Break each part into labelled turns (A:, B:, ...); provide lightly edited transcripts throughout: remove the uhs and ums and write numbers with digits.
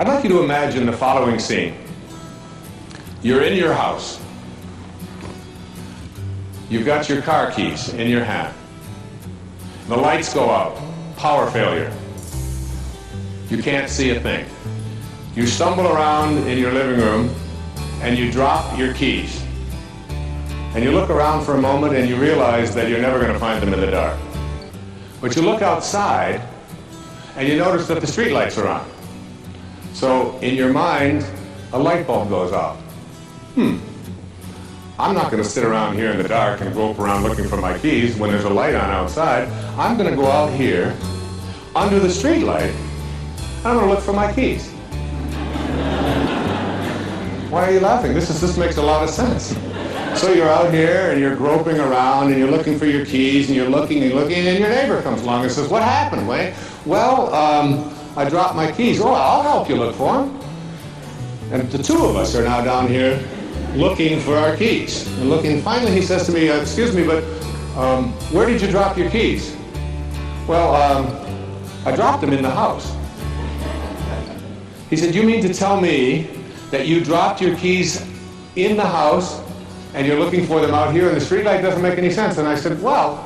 A: I'd like you to imagine the following scene. You're in your house. You've got your car keys in your hand. The lights go out. Power failure. You can't see a thing. You stumble around in your living room and you drop your keys. And you look around for a moment and you realize that you're never going to find them in the dark. But you look outside and you notice that the street lights are on. So in your mind, a light bulb goes off. I'm not going to sit around here in the dark and grope around looking for my keys when there's a light on outside. I'm going to go out here under the street light. I'm going to look for my keys. Why are you laughing? This makes a lot of sense. So you're out here and you're groping around and you're looking for your keys and you're looking and looking, and your neighbor comes along and says, "What happened, Wayne?" "Well, I dropped my keys." "Oh, I'll help you look for them." And the two of us are now down here looking for our keys. And looking, finally he says to me, "Excuse me, but where did you drop your keys?" "Well, I dropped them in the house." He said, "You mean to tell me that you dropped your keys in the house and you're looking for them out here in the street light? Doesn't make any sense." And I said, "Well,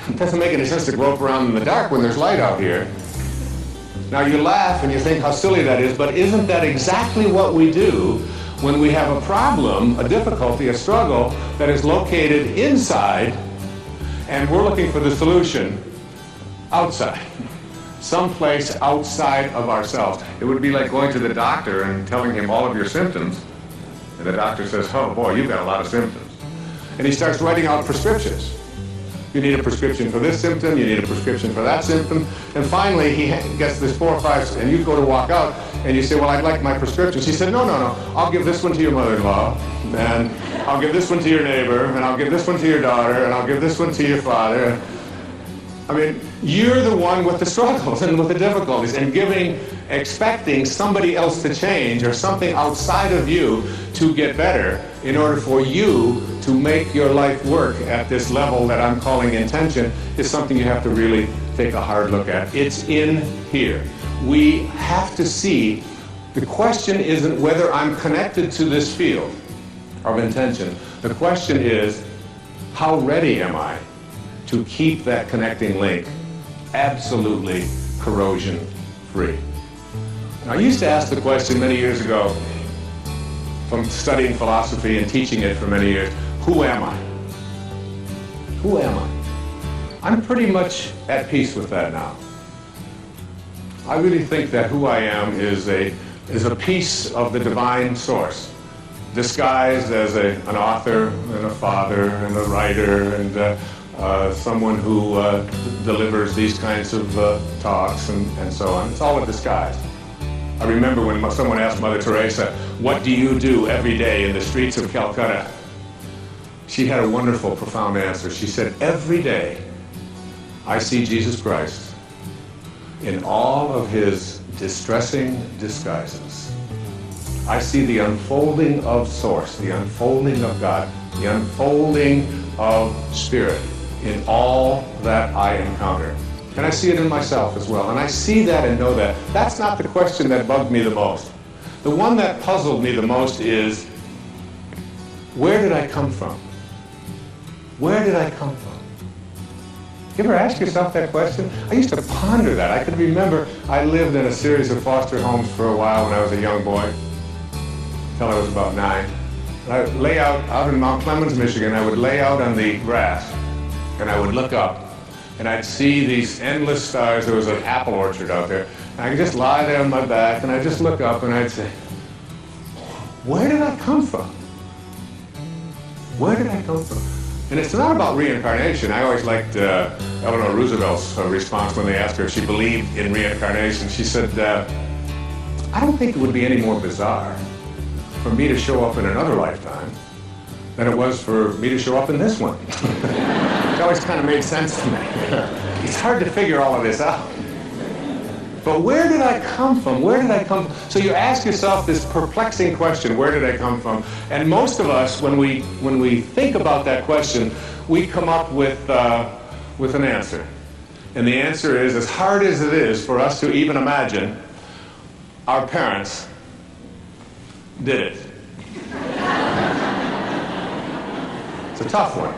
A: it doesn't make any sense to grope around in the dark when there's light out here." Now you laugh and you think how silly that is, but isn't that exactly what we do when we have a problem, a difficulty, a struggle that is located inside, and we're looking for the solution outside, someplace outside of ourselves? It would be like going to the doctor and telling him all of your symptoms, and the doctor says, "Oh boy, you've got a lot of symptoms." And he starts writing out prescriptions. You need a prescription for this symptom, you need a prescription for that symptom, and finally he gets this 4 or 5, and you go to walk out, and you say, "Well, I'd like my prescriptions." He said, no, I'll give this one to your mother-in-law, and I'll give this one to your neighbor, and I'll give this one to your daughter, and I'll give this one to your father." I mean, you're the one with the struggles and with the difficulties, and expecting somebody else to change or something outside of you to get better in order for you to make your life work at this level that I'm calling intention is something you have to really take a hard look at. It's in here. We have to see, the question isn't whether I'm connected to this field of intention. The question is, how ready am I to keep that connecting link absolutely corrosion-free? I used to ask the question many years ago, from studying philosophy and teaching it for many years, who am I? Who am I? I'm pretty much at peace with that now. I really think that who I am is a piece of the divine source, disguised as an author and a father and a writer and someone who delivers these kinds of talks and so on. It's all a disguise. I remember when someone asked Mother Teresa, "What do you do every day in the streets of Calcutta?" She had a wonderful, profound answer. She said, "Every day I see Jesus Christ in all of his distressing disguises. I see the unfolding of Source, the unfolding of God, the unfolding of Spirit in all that I encounter. And I see it in myself as well. And I see that and know that." That's not the question that bugged me the most. The one that puzzled me the most is, where did I come from? Where did I come from? You ever ask yourself that question? I used to ponder that. I could remember I lived in a series of foster homes for a while when I was a young boy, until I was about 9. And I would lay out in Mount Clemens, Michigan, I would lay out on the grass, and I would look up, and I'd see these endless stars. There was an apple orchard out there. And I could just lie there on my back, and I'd just look up, and I'd say, where did I come from? Where did I come from? And it's not about reincarnation. I always liked Eleanor Roosevelt's response when they asked her if she believed in reincarnation. She said, "I don't think it would be any more bizarre for me to show up in another lifetime than it was for me to show up in this one." It always kind of made sense to me. It's hard to figure all of this out. But where did I come from? Where did I come from? So you ask yourself this perplexing question, where did I come from? And most of us, when we think about that question, we come up with an answer. And the answer is, as hard as it is for us to even imagine, our parents did it. It's a tough one.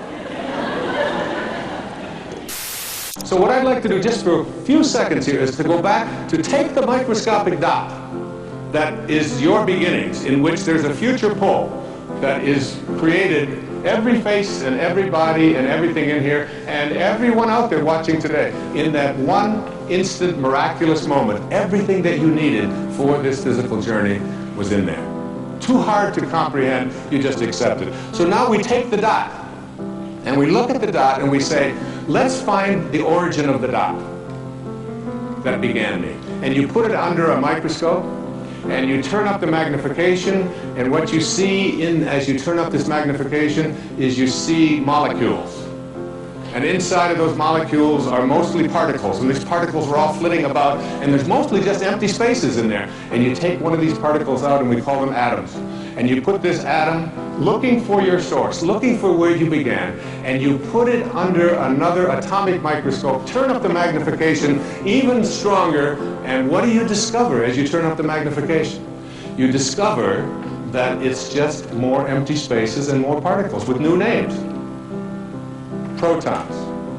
A: So what I'd like to do just for a few seconds here is to go back to take the microscopic dot that is your beginnings, in which there's a future pole that is created, every face and every body and everything in here, and everyone out there watching today, in that one instant miraculous moment, everything that you needed for this physical journey was in there. Too hard to comprehend, you just accept it. So now we take the dot, and we look at the dot and we say, let's find the origin of the dot that began me. And you put it under a microscope, and you turn up the magnification, and what you see as you turn up this magnification is you see molecules. And inside of those molecules are mostly particles, and these particles are all flitting about, and there's mostly just empty spaces in there. And you take one of these particles out, and we call them atoms. And you put this atom looking for your source, looking for where you began, and you put it under another atomic microscope, turn up the magnification even stronger, and what do you discover as you turn up the magnification? You discover that it's just more empty spaces and more particles with new names. Protons,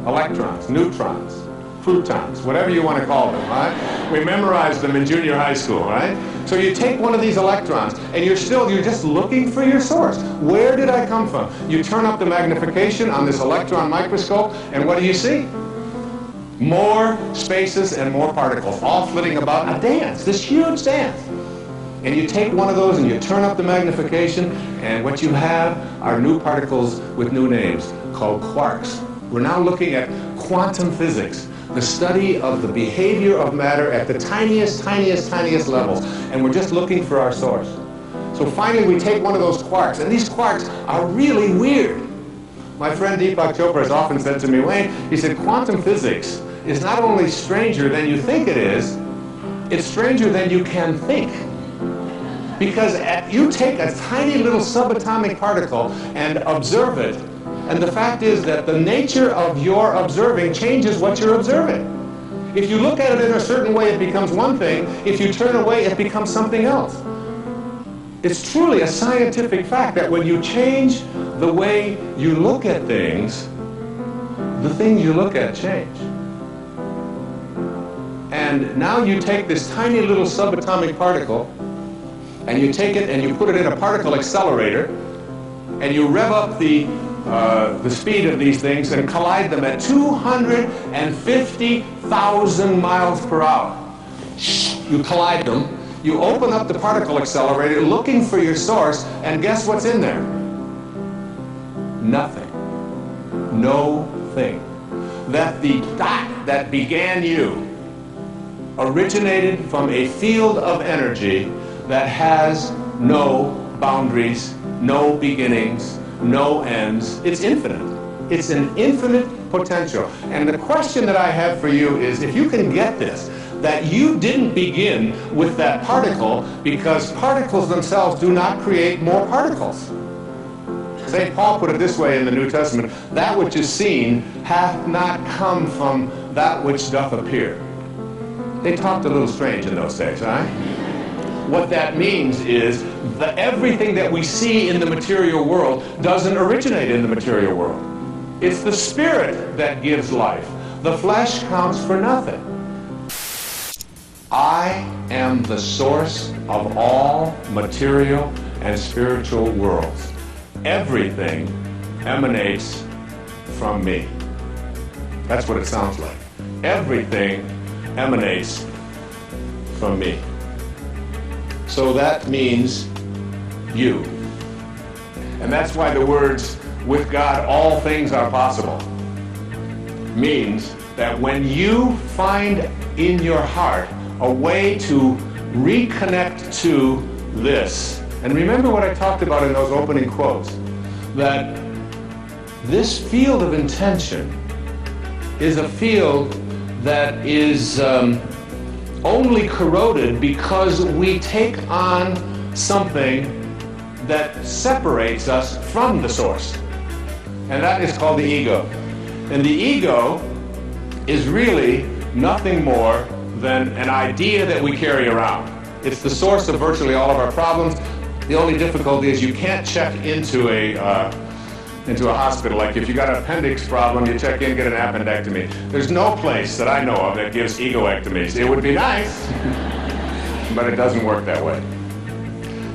A: electrons, neutrons, protons, whatever you want to call them, right? We memorized them in junior high school, right? So you take one of these electrons, and you're just looking for your source. Where did I come from? You turn up the magnification on this electron microscope, and what do you see? More spaces and more particles, all flitting about, a dance, this huge dance. And you take one of those and you turn up the magnification, and what you have are new particles with new names called quarks. We're now looking at quantum physics, the study of the behavior of matter at the tiniest, tiniest, tiniest levels. And we're just looking for our source. So finally we take one of those quarks, and these quarks are really weird. My friend Deepak Chopra has often said to me, Wayne, he said, quantum physics is not only stranger than you think it is, it's stranger than you can think. Because you take a tiny little subatomic particle and observe it, and the fact is that the nature of your observing changes what you're observing. If you look at it in a certain way, it becomes one thing. If you turn away, it becomes something else. It's truly a scientific fact that when you change the way you look at things, the things you look at change. And now you take this tiny little subatomic particle, and you take it and you put it in a particle accelerator, and you rev up the speed of these things and collide them at 250,000 miles per hour. You collide them, you open up the particle accelerator looking for your source, and guess what's in there? Nothing. No thing. That the dot that began you originated from a field of energy that has no boundaries, no beginnings, no ends. It's infinite. It's an infinite potential. And the question that I have for you is, if you can get this, that you didn't begin with that particle, because particles themselves do not create more particles. St. Paul put it this way in the New Testament, that which is seen hath not come from that which doth appear. They talked a little strange in those days, right? What that means is that everything that we see in the material world doesn't originate in the material world. It's the spirit that gives life. The flesh counts for nothing. I am the source of all material and spiritual worlds. Everything emanates from me. That's what it sounds like. Everything emanates from me. So that means you. And that's why the words, with God all things are possible, means that when you find in your heart a way to reconnect to this, and remember what I talked about in those opening quotes, that this field of intention is a field that is only corroded because we take on something that separates us from the source. And that is called the ego. And the ego is really nothing more than an idea that we carry around. It's the source of virtually all of our problems. The only difficulty is you can't check into a hospital. Like if you got an appendix problem, you check in, get an appendectomy. There's no place that I know of that gives egoectomies. It would be nice, but it doesn't work that way.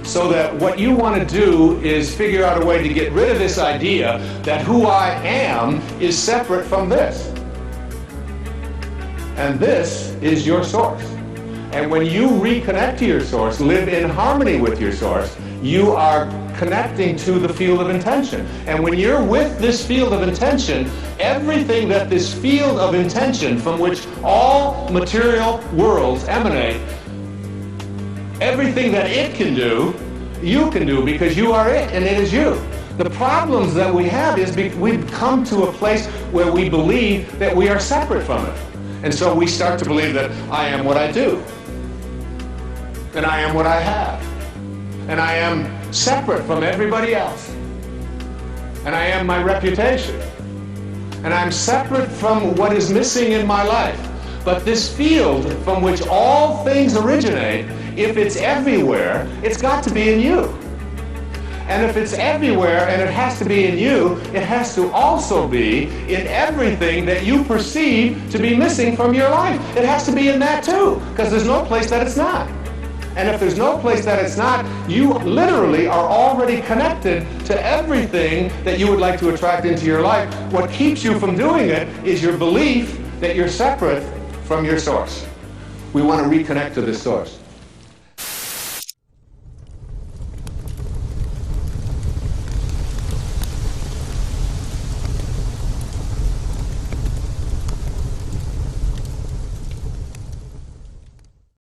A: So that what you want to do is figure out a way to get rid of this idea that who I am is separate from this. And this is your source. And when you reconnect to your source, live in harmony with your source, you are connecting to the field of intention. And when you're with this field of intention, everything that this field of intention from which all material worlds emanate, everything that it can do, you can do, because you are it and it is you. The problems that we have is we've come to a place where we believe that we are separate from it. And so we start to believe that I am what I do, and I am what I have, and I am separate from everybody else, and I am my reputation, and I'm separate from what is missing in my life. But this field from which all things originate, if it's everywhere, it's got to be in you. And if it's everywhere and it has to be in you, it has to also be in everything that you perceive to be missing from your life. It has to be in that too, because there's no place that it's not. And if there's no place that it's not, you literally are already connected to everything that you would like to attract into your life. What keeps you from doing it is your belief that you're separate from your source. We want to reconnect to this source.